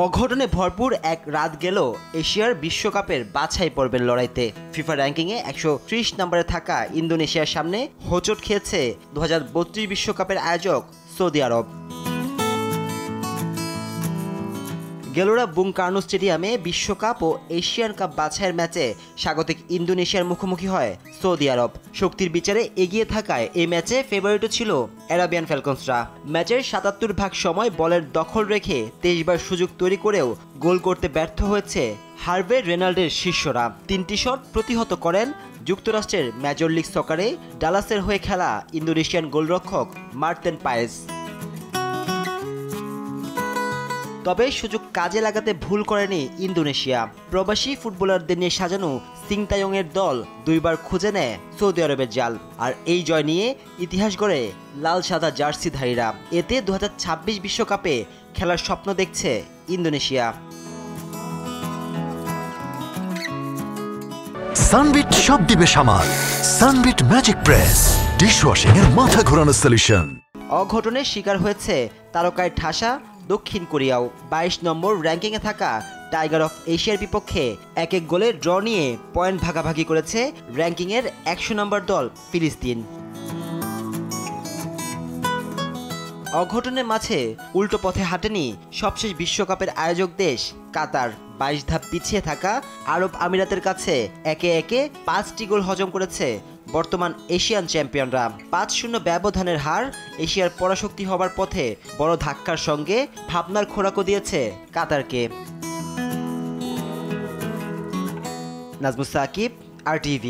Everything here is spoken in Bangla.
অঘটনে ভরপুর এক রাত গেল এশিয়ার বিশ্বকাপের বাছাই পর্বের লড়াইতে। ফিফা র্যাঙ্কিংয়ে ১৩০ নম্বরে থাকা ইন্দোনেশিয়ার সামনে হোঁচট খেয়েছে ২০৩২ বিশ্বকাপের আয়োজক সৌদি আরব। গেলোরা বুং কার্নো স্টেডিয়ামে বিশ্বকাপ ও এশিয়ান কাপ বাছাইয়ের ম্যাচে স্বাগতিক ইন্দোনেশিয়ার মুখোমুখি হয় সৌদি আরব। শক্তির বিচারে এগিয়ে থাকায় এই ম্যাচে ফেভারিটও ছিল অ্যারাবিয়ান ফ্যালকনসরা। ম্যাচের ৭৭ সময় বলের দখল রেখে ২৩ বার সুযোগ তৈরি করেও গোল করতে ব্যর্থ হয়েছে হার্ভে রেনাল্ডের শিষ্যরা। ৩টি শট প্রতিহত করেন যুক্তরাষ্ট্রের মেজর লিগ সকারে ডালাসের হয়ে খেলা ইন্দোনেশিয়ান গোলরক্ষক মার্তেন পায়েস। তবে সুযোগ কাজে লাগাতে ভুল করেনি ইন্দোনেশিয়া। প্রবাসী ফুটবলারদের নিয়ে সাজানো সিংতাইয়ংয়ের দল ২ বার খুঁজে নেয় সৌদি আরবের জাল। আর এই জয় নিয়ে ইতিহাস গড়ে লাল সাদা জার্সিধারীরা। এতে ২০২৬ বিশ্বকাপে খেলার স্বপ্ন দেখছে ইন্দোনেশিয়া। সানবিট সব দিবে সামাল। সানবিট ম্যাজিক প্রেস ডিশওয়াশিং এর মাথা ঘোরানো সলিউশন। অঘটনের শিকার হয়েছে তারকায় ঠাসা দক্ষিণ কোরিয়াও। ২২ নম্বর র্যাঙ্কিংয়ে থাকা টাইগার অফ এশিয়ার বিপক্ষে ১-১ গোলে ড্র নিয়ে পয়েন্ট ভাগাভাগি করেছে র্যাঙ্কিংয়ের ১০০ নম্বর দল ফিলিস্তিন। অঘটনের মাঝে উল্টো পথে হাঁটেনি সবশেষ বিশ্বকাপের আয়োজক দেশ কাতার। ২২ ধাপ পিছিয়ে থাকা আরব আমিরাতের কাছে একে একে ৫টি গোল হজম করেছে বর্তমান এশিয়ান চ্যাম্পিয়নরা। ৫-০ ব্যবধানের হার এশিয়ার পরাশক্তি হবার পথে বড় ধাক্কার সঙ্গে ভাবনার খোরাকও দিয়েছে কাতারকে। নাজমুস সাকিব, RTV।